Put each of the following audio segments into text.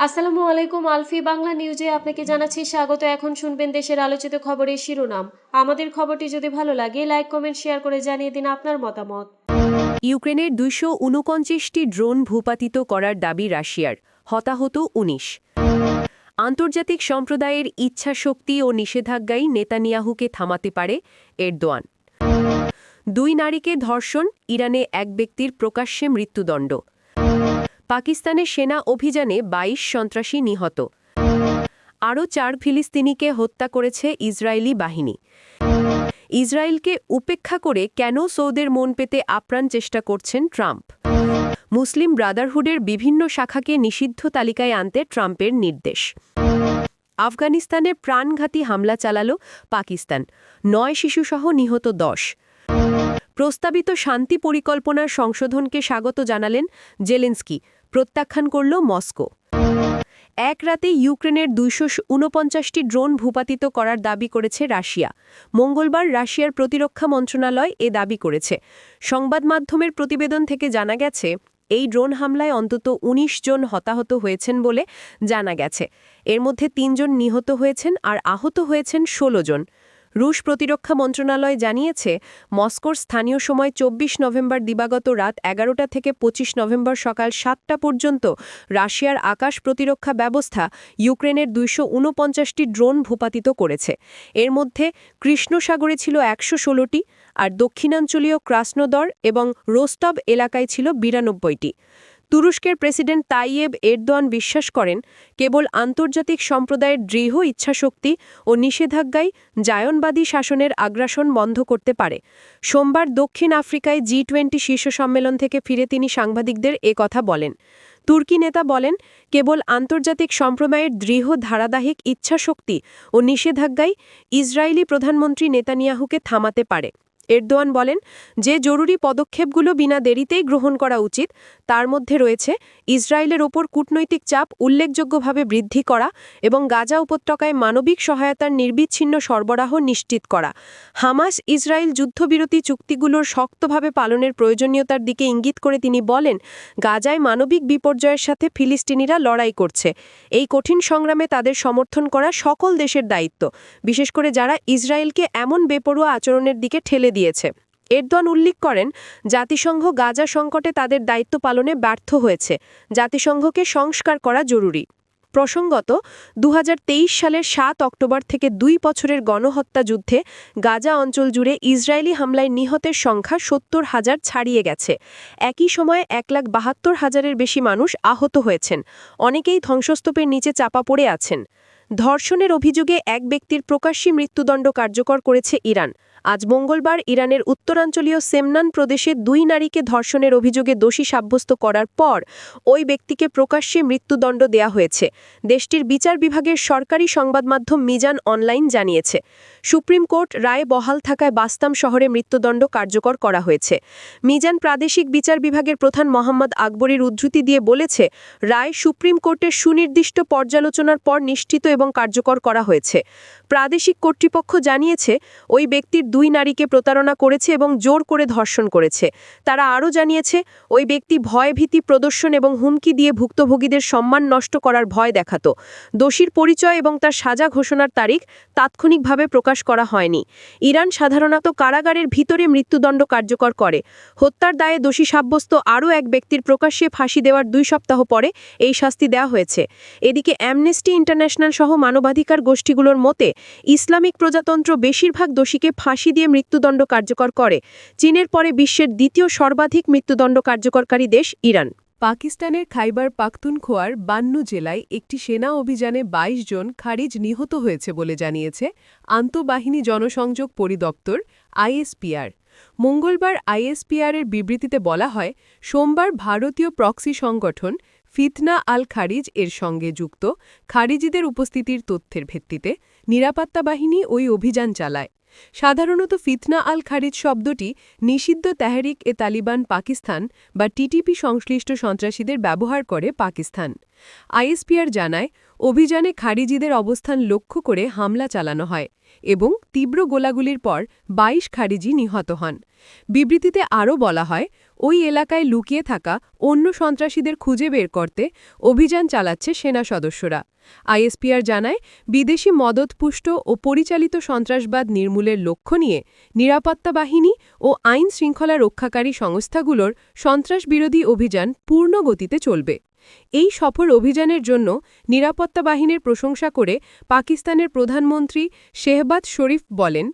আসসালামু আলাইকুম। আলফি বাংলা নিউজে আপনাকে জানাচ্ছি স্বাগত। এখন শুনবেন দেশের আলোচিত খবরের শিরোনাম। আমাদের খবরটি যদি ভালো লাগে লাইক কমেন্ট শেয়ার করে জানিয়ে দিন আপনার মতামত। ইউক্রেনের ২৪৯টি ড্রোন ভূপাতিত করার দাবি রাশিয়ার, হতাহত ১৯। আন্তর্জাতিক সম্প্রদায়ের ইচ্ছাশক্তি ও নিষেধাজ্ঞাই নেতানিয়াহুকে থামাতে পারে এরদোয়ান। ২ নারীকে ধর্ষণ, ইরানে এক ব্যক্তির প্রকাশ্যে মৃত্যুদণ্ড। পাকিস্তানের সেনা অভিযানে ২২ সন্ত্রাসী নিহত। আরও ৪ ফিলিস্তিনিকে হত্যা করেছে ইসরায়েলি বাহিনী। ইসরায়েলকে উপেক্ষা করে কেন সৌদের মন পেতে আপ্রাণ চেষ্টা করছেন ট্রাম্প। মুসলিম ব্রাদারহুডের বিভিন্ন শাখাকে নিষিদ্ধ তালিকায় আনতে ট্রাম্পের নির্দেশ। আফগানিস্তানে প্রাণঘাতী হামলা চালাল পাকিস্তান, ৯ শিশুসহ নিহত ১০। প্রস্তাবিত শান্তি পরিকল্পনার সংশোধনকে স্বাগত জানালেন জেলেনস্কি, প্রত্যাখ্যান করল মস্কো। এক রাতে ইউক্রেনের ২৪৯টি ড্রোন ভূপাতিত করার দাবি করেছে রাশিয়া। মঙ্গলবার রাশিয়ার প্রতিরক্ষা মন্ত্রণালয় এ দাবি করেছে। সংবাদ মাধ্যমের প্রতিবেদন থেকে জানা গেছে, এই ড্রোন হামলায় অন্তত ১৯ জন হতাহত হয়েছেন বলে জানা গেছে। এর মধ্যে ৩ জন নিহত হয়েছেন আর আহত হয়েছেন ১৬ জন। রুশ প্রতিরক্ষা মন্ত্রণালয় জানিয়েছে, মস্কোর স্থানীয় সময় ২৪ নভেম্বর দিবাগত রাত ১১টা থেকে ২৫ নভেম্বর সকাল ৭টা পর্যন্ত রাশিয়ার আকাশ প্রতিরক্ষা ব্যবস্থা ইউক্রেনের ২৪৯টি ড্রোন ভূপাতিত করেছে। এর মধ্যে কৃষ্ণসাগরে ছিল ১১৬টি, আর দক্ষিণাঞ্চলীয় ক্রাসনোদর এবং রোস্টভ এলাকায় ছিল ৯২টি। তুরস্কের প্রেসিডেন্ট তাইয়েব এরদোয়ান বিশ্বাস করেন, কেবল আন্তর্জাতিক সম্প্রদায়ের দৃঢ় ইচ্ছাশক্তি ও নিষেধাজ্ঞাই জায়নবাদী শাসনের আগ্রাসন বন্ধ করতে পারে। সোমবার দক্ষিণ আফ্রিকায় জি-২০ শীর্ষ সম্মেলন থেকে ফিরে তিনি সাংবাদিকদের কথা বলেন। তুর্কি নেতা বলেন, কেবল আন্তর্জাতিক সম্প্রদায়ের দৃঢ় ধারাবাহিক ইচ্ছাশক্তি ও নিষেধাজ্ঞাই ইসরায়েলি প্রধানমন্ত্রী নেতানিয়াহুকে থামাতে পারে। এরদোয়ান বলেন, যে জরুরি পদক্ষেপগুলো বিনা দেরিতেই গ্রহণ করা উচিত তার মধ্যে রয়েছে ইসরায়েলের ওপর কূটনৈতিক চাপ উল্লেখযোগ্যভাবে বৃদ্ধি করা এবং গাজা উপত্যকায় মানবিক সহায়তার নির্বিচ্ছিন্ন সরবরাহ নিশ্চিত করা। হামাস ইসরায়েল যুদ্ধবিরতি চুক্তিগুলোর শক্তভাবে পালনের প্রয়োজনীয়তার দিকে ইঙ্গিত করে তিনি বলেন, গাজায় মানবিক বিপর্যয়ের সাথে ফিলিস্তিনিরা লড়াই করছে। এই কঠিন সংগ্রামে তাদের সমর্থন করা সকল দেশের দায়িত্ব, বিশেষ করে যারা ইসরায়েলকে এমন বেপরোয়া আচরণের দিকে ঠেলে দিয়েছে। এরদোয়ান উল্লেখ করেন, জাতিসংঘ গাজা সংকটে তাদের দায়িত্ব পালনে ব্যর্থ হয়েছে। জাতিসংঘকে সংস্কার করা জরুরি। প্রসঙ্গত, ২০২৩ সালের ৭ অক্টোবর থেকে ২ বছরের গণহত্যা যুদ্ধে গাজা অঞ্চল জুড়ে ইসরায়েলি হামলায় নিহতের সংখ্যা ৭০,০০০ ছাড়িয়ে গেছে। একই সময়ে ১,৭২,০০০-এর বেশি মানুষ আহত হয়েছেন। অনেকেই ধ্বংসস্তূপের নিচে চাপা পড়ে আছেন। ধর্ষণের অভিযোগে এক ব্যক্তির প্রকাশ্যে মৃত্যুদণ্ড কার্যকর করেছে ইরান। আজ মঙ্গলবার ইরানের উত্তরাঞ্চলীয় সেমনান প্রদেশে ২ নারীকে ধর্ষণের অভিযোগে দোষী সাব্যস্ত করার পর ওই ব্যক্তিকে প্রকাশ্যে মৃত্যুদণ্ড দেয়া হয়েছে। দেশটির বিচার বিভাগের সরকারি সংবাদ মাধ্যম মিজান অনলাইন জানিয়েছে। সুপ্রিম কোর্ট রায় বহাল থাকায় বাস্তাম শহরে মৃত্যুদণ্ড কার্যকর করা হয়েছে। মিজান প্রাদেশিক বিচার বিভাগের প্রধান মোহাম্মদ আকবরের উদ্ধৃতি দিয়ে বলেছে, রায় সুপ্রিম কোর্টের সুনির্দিষ্ট পর্যালোচনার পর নিশ্চিত এবং কার্যকর করা হয়েছে। প্রাদেশিক কর্তৃপক্ষ জানিয়েছে, ওই ব্যক্তির ২ নারীকে প্রতারণা করেছে এবং জোর করে ধর্ষণ করেছে। তারা আরও জানিয়েছে, ওই ব্যক্তি ভয়ভীতি প্রদর্শন এবং হুমকি দিয়ে ভুক্তভোগীদের সম্মান নষ্ট করার ভয় দেখাত। দোষীর পরিচয় এবং তার সাজা ঘোষণার তারিখ তাৎক্ষণিকভাবে প্রকাশ করা হয়নি। ইরান সাধারণত কারাগারের ভিতরে মৃত্যুদণ্ড কার্যকর করে। হত্যার দায়ে দোষী সাব্যস্ত আরও এক ব্যক্তির প্রকাশ্যে ফাঁসি দেওয়ার ২ সপ্তাহ পরে এই শাস্তি দেওয়া হয়েছে। এদিকে অ্যামনেস্টি ইন্টারন্যাশনাল সহ মানবাধিকার গোষ্ঠীগুলোর মতে, ইসলামিক প্রজাতন্ত্র বেশিরভাগ দোষীকে ফাঁসি দিয়ে মৃত্যুদণ্ড কার্যকর করে। চীনের পরে বিশ্বের দ্বিতীয় সর্বাধিক মৃত্যুদণ্ড কার্যকরকারী দেশ ইরান। পাকিস্তানের খাইবার পাখতুনখোয়ার বান্নু জেলায় একটি সেনা অভিযানে ২২ জন খারিজ নিহত হয়েছে বলে জানিয়েছে আন্তঃবাহিনী জনসংযোগ পরিদপ্তর আইএসপিআর। মঙ্গলবার আইএসপিআরের বিবৃতিতে বলা হয়, সোমবার ভারতীয় প্রক্সি সংগঠন ফিতনা আল খারিজ এর সঙ্গে যুক্ত খারিজিদের উপস্থিতির তথ্যের ভিত্তিতে নিরাপত্তা বাহিনী ওই অভিযান চালায়। সাধারণত ফিতনা আল খারিজ শব্দটি নিষিদ্ধ তেহরিক-এ-তালিবান পাকিস্তান বা টিটিপি সংশ্লিষ্ট সন্ত্রাসীদের ব্যবহার করে পাকিস্তান। আইএসপিআর জানায়, অভিযানে খারিজিদের অবস্থান লক্ষ্য করে হামলা চালানো হয় এবং তীব্র গোলাগুলির পর ২২ খারিজি নিহত হন। বিবৃতিতে আরও বলা হয়, ওই এলাকায় লুকিয়ে থাকা অন্য সন্ত্রাসীদের খুঁজে বের করতে অভিযান চালাচ্ছে সেনা সদস্যরা। আইএসপিআর জানায়, বিদেশি মদতপুষ্ট ও পরিচালিত সন্ত্রাসবাদ নির্মূলের লক্ষ্য নিয়ে নিরাপত্তা বাহিনী ও আইন শৃঙ্খলা রক্ষাকারী সংস্থাগুলোর সন্ত্রাসবিরোধী অভিযান পূর্ণ গতিতে চলবে। এই সফল অভিযানের জন্য নিরাপত্তা বাহিনীর প্রশংসা করে পাকিস্তানের প্রধানমন্ত্রী শেহবাজ শরীফ বলেন,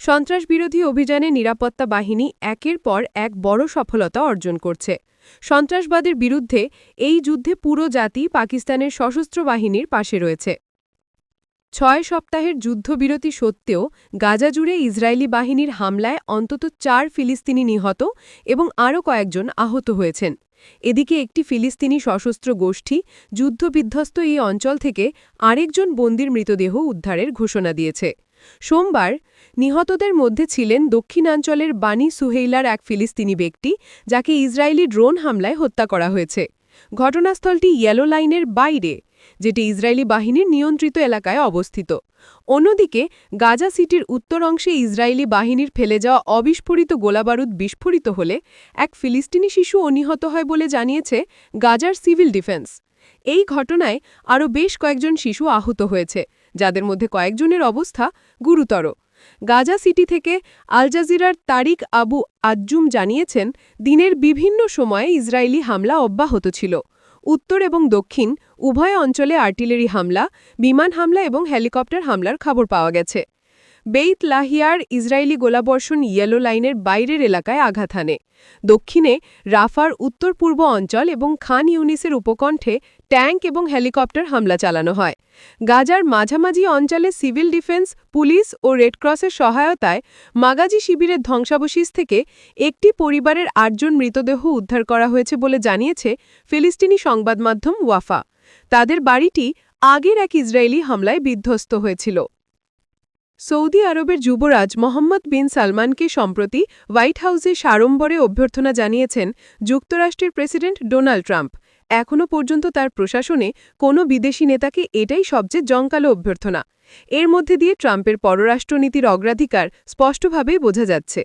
সন্ত্রাসবিরোধী অভিযানে নিরাপত্তা বাহিনী একের পর এক বড় সফলতা অর্জন করছে। সন্ত্রাসবাদের বিরুদ্ধে এই যুদ্ধে পুরো জাতি পাকিস্তানের সশস্ত্র বাহিনীর পাশে রয়েছে। ৬ সপ্তাহের যুদ্ধবিরতি সত্ত্বেও গাজা জুড়ে ইসরায়েলি বাহিনীর হামলায় অন্তত ৪ ফিলিস্তিনি নিহত এবং আরও কয়েকজন আহত হয়েছেন। এদিকে একটি ফিলিস্তিনি সশস্ত্র গোষ্ঠী যুদ্ধবিধ্বস্ত এই অঞ্চল থেকে আরেকজন বন্দির মৃতদেহ উদ্ধারের ঘোষণা দিয়েছে। সোমবার নিহতদের মধ্যে ছিলেন দক্ষিণাঞ্চলের বানি সুহেইলার এক ফিলিস্তিনি ব্যক্তি, যাকে ইসরায়েলি ড্রোন হামলায় হত্যা করা হয়েছে। ঘটনাস্থলটি ইয়েলো লাইনের বাইরে, যেটি ইসরায়েলি বাহিনীর নিয়ন্ত্রিত এলাকায় অবস্থিত। অন্যদিকে গাজা সিটির উত্তর অংশে ইসরায়েলি বাহিনীর ফেলে যাওয়া অবিস্ফোরিত গোলাবারুদ বিস্ফোরিত হলে এক ফিলিস্তিনি শিশুও নিহত হয় বলে জানিয়েছে গাজার সিভিল ডিফেন্স। এই ঘটনায় আরও বেশ কয়েকজন শিশু আহত হয়েছে, যাদের মধ্যে কয়েকজনের অবস্থা গুরুতর। গাজা সিটি থেকে আল জাজিরার তারিক আবু আজ্জুম জানিয়েছেন, দিনের বিভিন্ন সময়ে ইসরায়েলি হামলা অব্যাহত ছিল। উত্তর এবং দক্ষিণ উভয় অঞ্চলে আর্টিলারি হামলা, বিমান হামলা এবং হেলিকপ্টার হামলার খবর পাওয়া গেছে। বেইত লাহিয়ার ইসরায়েলি গোলাবর্ষণ ইয়েলো লাইনের বাইরের এলাকায় আঘাত হানে। দক্ষিণে রাফার উত্তর পূর্ব অঞ্চল এবং খান ইউনিসের উপকণ্ঠে ট্যাঙ্ক এবং হেলিকপ্টার হামলা চালানো হয়। গাজার মাঝামাঝি অঞ্চলে সিভিল ডিফেন্স, পুলিশ ও রেডক্রসের সহায়তায় মাগাজি শিবিরের ধ্বংসাবশেষ থেকে একটি পরিবারের ৮ জন মৃতদেহ উদ্ধার করা হয়েছে বলে জানিয়েছে ফিলিস্তিনি সংবাদমাধ্যম ওয়াফা। তাদের বাড়িটি আগের এক ইসরায়েলি হামলায় বিধ্বস্ত হয়েছিল। সৌদি আরবের যুবরাজ মোহাম্মদ বিন সালমানকে সম্প্রতি হোয়াইট হাউসে সাড়ম্বরে অভ্যর্থনা জানিয়েছেন যুক্তরাষ্ট্রের প্রেসিডেন্ট ডোনাল্ড ট্রাম্প। এখনও পর্যন্ত তার প্রশাসনে কোনো বিদেশি নেতাকে এটাই সবচেয়ে জমকালো অভ্যর্থনা। এর মধ্যে দিয়ে ট্রাম্পের পররাষ্ট্রনীতির অগ্রাধিকার স্পষ্টভাবেই বোঝা যাচ্ছে।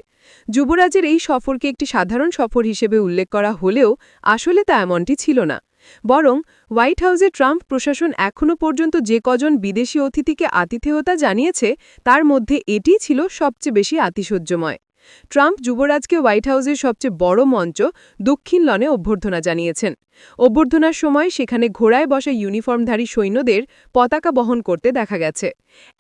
যুবরাজের এই সফরকে একটি সাধারণ সফর হিসেবে উল্লেখ করা হলেও আসলে তা এমনটি ছিল না। বরং হোয়াইট হাউসে ট্রাম্প প্রশাসন এখনও পর্যন্ত যে কজন বিদেশি অতিথিকে আতিথেয়তা জানিয়েছে, তার মধ্যে এটিই ছিল সবচেয়ে বেশি আতিশয্যময়। ট্রাম্প যুবরাজকে হোয়াইট হাউসের সবচেয়ে বড় মঞ্চ দক্ষিণ লনে অভ্যর্থনা জানিয়েছেন। অভ্যর্থনার সময় সেখানে ঘোড়ায় বসা ইউনিফর্মধারী সৈন্যদের পতাকা বহন করতে দেখা গেছে।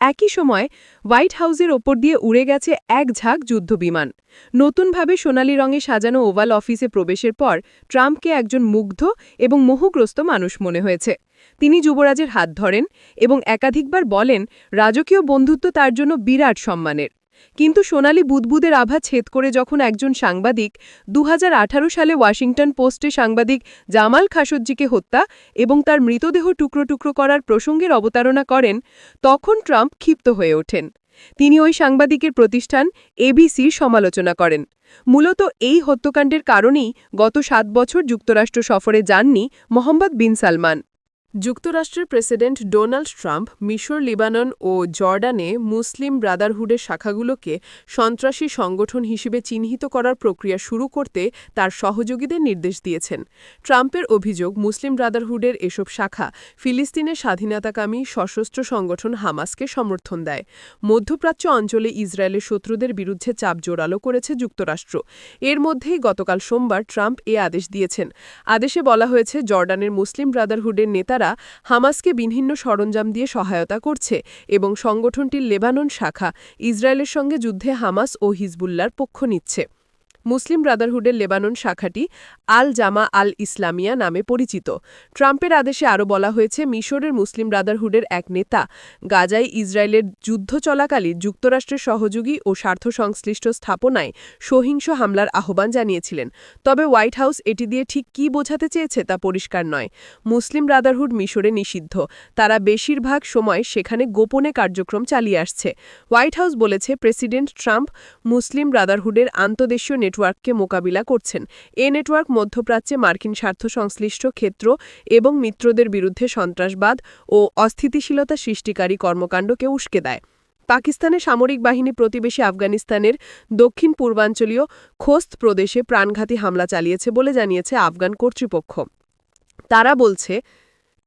একই সময় হোয়াইট হাউসের ওপর দিয়ে উড়ে গেছে এক ঝাঁক যুদ্ধবিমান। নতুনভাবে সোনালি রঙে সাজানো ওভাল অফিসে প্রবেশের পর ট্রাম্পকে একজন মুগ্ধ এবং মোহগ্রস্ত মানুষ মনে হয়েছে। তিনি যুবরাজের হাত ধরেন এবং একাধিকবার বলেন, রাজকীয় বন্ধুত্ব তার জন্য বিরাট সম্মানের। কিন্তু সোনালি বুদবুদের আভা ছেদ করে যখন একজন সাংবাদিক ২০১৮ সালে ওয়াশিংটন পোস্টে সাংবাদিক জামাল খাশোজ্জিকে হত্যা এবং তার মৃতদেহ টুকরো টুকরো করার প্রসঙ্গের অবতারণা করেন, তখন ট্রাম্প ক্ষিপ্ত হয়ে ওঠেন। তিনি ওই সাংবাদিকের প্রতিষ্ঠান এবিসির সমালোচনা করেন। মূলত এই হত্যাকাণ্ডের কারণেই গত ৭ বছর যুক্তরাষ্ট্র সফরে যাননি মোহাম্মদ বিন সালমান। যুক্তরাষ্ট্রের প্রেসিডেন্ট ডোনাল্ড ট্রাম্প মিশর, লিবানন ও জর্ডানে মুসলিম ব্রাদারহুডের শাখাগুলোকে সন্ত্রাসী সংগঠন হিসেবে চিহ্নিত করার প্রক্রিয়া শুরু করতে তার সহযোগীদের নির্দেশ দিয়েছেন। ট্রাম্পের অভিযোগ, মুসলিম ব্রাদারহুডের এসব শাখা ফিলিস্তিনের স্বাধীনতাকামী সশস্ত্র সংগঠন হামাসকে সমর্থন দেয়। মধ্যপ্রাচ্য অঞ্চলে ইসরায়েলের শত্রুদের বিরুদ্ধে চাপ জোরালো করেছে যুক্তরাষ্ট্র। এর মধ্যেই গতকাল সোমবার ট্রাম্প এ আদেশ দিয়েছেন। আদেশে বলা হয়েছে, জর্ডানের মুসলিম ব্রাদারহুডের নেতারা হামাসকে বিভিন্ন সরঞ্জাম দিয়ে সহায়তা করছে এবং সংগঠনটির লেবানন শাখা ইসরায়েলের সঙ্গে যুদ্ধে হামাস ও হিজবুল্লাহর পক্ষ নিচ্ছে। মুসলিম ব্রাদারহুডের লেবানন শাখাটি আল জামা আল ইসলামিয়া নামে পরিচিত। ট্রাম্পের আদেশে আরও বলা হয়েছে, মিশরের মুসলিম ব্রাদারহুডের এক নেতা গাজায় ইসরায়েলের যুদ্ধ চলাকালীন যুক্তরাষ্ট্রের সহযোগী ও স্বার্থসংশ্লিষ্ট স্থাপনায় সহিংস হামলার আহ্বান জানিয়েছিলেন। তবে হোয়াইট হাউস এটি দিয়ে ঠিক কী বোঝাতে চেয়েছে তা পরিষ্কার নয়। মুসলিম ব্রাদারহুড মিশরে নিষিদ্ধ, তারা বেশিরভাগ সময় সেখানে গোপনে কার্যক্রম চালিয়ে আসছে। হোয়াইট হাউস বলেছে, প্রেসিডেন্ট ট্রাম্প মুসলিম ব্রাদারহুডের আন্তদেশীয় নেটওয়ার্ক নেটওয়ার্ককে মোকাবিলা করছেন। এ নেটওয়ার্ক মধ্যপ্রাচ্যে মার্কিন স্বার্থ সংশ্লিষ্ট ক্ষেত্র এবং মিত্রদের বিরুদ্ধে সন্ত্রাসবাদ ও অস্থিতিশীলতা সৃষ্টিকারী কর্মকাণ্ডকে উস্কে দেয়। পাকিস্তানের সামরিক বাহিনী প্রতিবেশী আফগানিস্তানের দক্ষিণ পূর্বাঞ্চলীয় খোস্ত প্রদেশে প্রাণঘাতী হামলা চালিয়েছে বলে জানিয়েছে আফগান কর্তৃপক্ষ। তারা বলছে,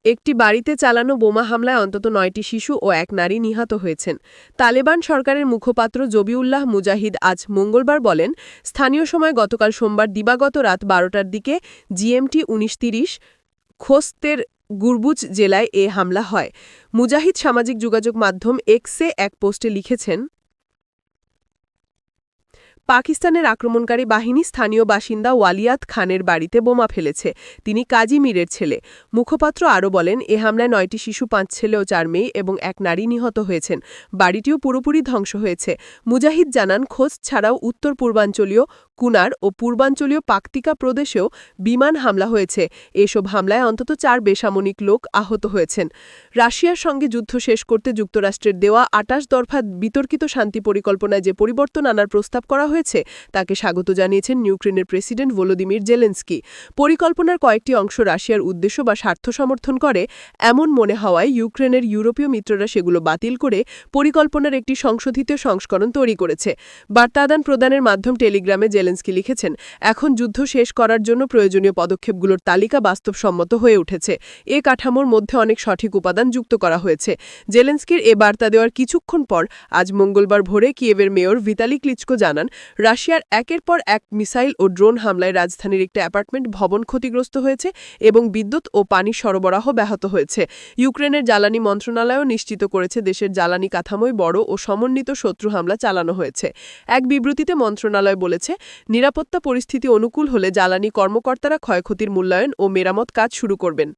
একটি বাড়িতে চালানো বোমা হামলায় অন্তত 9টি শিশু ও এক নারী নিহত হয়েছেন। তালেবান সরকারের মুখপাত্র জবিউল্লাহ মুজাহিদ আজ মঙ্গলবার বলেন, স্থানীয় সময় গতকাল সোমবার দিবাগত রাত 12টার দিকে জিএমটি 19:30 খোস্তের গুরবুজ জেলায় এ হামলা হয়। মুজাহিদ সামাজিক যোগাযোগ মাধ্যম এক্সে এক পোস্টে লিখেছেন, পাকিস্তানের আক্রমণকারী বাহিনী স্থানীয় বাসিন্দা ওয়ালিয়াত খানের বাড়িতে বোমা ফেলেছে। তিনি কাজী মীরের ছেলে। মুখপাত্র আরও বলেন, এ হামলায় 9টি শিশু, 5 ছেলে ও 4 মেয়ে এবং এক নারী নিহত হয়েছেন। বাড়িটিও পুরোপুরি ধ্বংস হয়েছে। মুজাহিদ জানান, খোস্ত ছাড়াও উত্তর পূর্বাঞ্চলীয় কুনার ও পূর্বাঞ্চলীয় পাকতিকা প্রদেশেও বিমান হামলা হয়েছে। এসব হামলায় অন্তত 4 বেসামরিক লোক আহত হয়েছেন। রাশিয়ার সঙ্গে যুদ্ধ শেষ করতে যুক্তরাষ্ট্রের দেওয়া 28 দফা বিতর্কিত শান্তি পরিকল্পনায় যে পরিবর্তন আনার প্রস্তাব করা হয়েছে তাকে স্বাগত জানিয়েছেন ইউক্রেনের প্রেসিডেন্ট ভলোদিমির জেলেনস্কি। পরিকল্পনার কয়েকটি অংশ রাশিয়ার উদ্দেশ্য বা স্বার্থ সমর্থন করে এমন মনে হওয়ায় ইউক্রেনের ইউরোপীয় মিত্ররা সেগুলো বাতিল করে পরিকল্পনার একটি সংশোধিত সংস্করণ তৈরি করেছে। বার্তা আদান প্রদানের মাধ্যম টেলিগ্রামে জেলেনস্কি লিখেছেন, এখন যুদ্ধ শেষ করার জন্য প্রয়োজনীয় পদক্ষেপগুলোর তালিকা বাস্তবসম্মত হয়ে উঠেছে। এ কাঠামোর মধ্যে অনেক সঠিক উপাদান যুক্ত করা হয়েছে। জেলেনস্কির এ বার্তা দেওয়ার কিছুক্ষণ পর আজ মঙ্গলবার ভোরে কিয়েভের মেয়র ভিতালি ক্লিচকো জানান, রাশিয়ার একের পর এক মিসাইল ও ড্রোন হামলায় রাজধানীর একটি অ্যাপার্টমেন্ট ভবন ক্ষতিগ্রস্ত হয়েছে এবং বিদ্যুৎ ও পানি সরবরাহ ব্যাহত হয়েছে। ইউক্রেনের জ্বালানি মন্ত্রণালয়ও নিশ্চিত করেছে, দেশের জ্বালানি কাঠামোয় বড় ও সমন্বিত শত্রু হামলা চালানো হয়েছে। এক বিবৃতিতে মন্ত্রণালয় বলেছে, নিরাপত্তা পরিস্থিতি অনুকূল হলে জ্বালানি কর্মকর্তারা ক্ষয়ক্ষতির মূল্যায়ন ও মেরামত কাজ শুরু করবেন।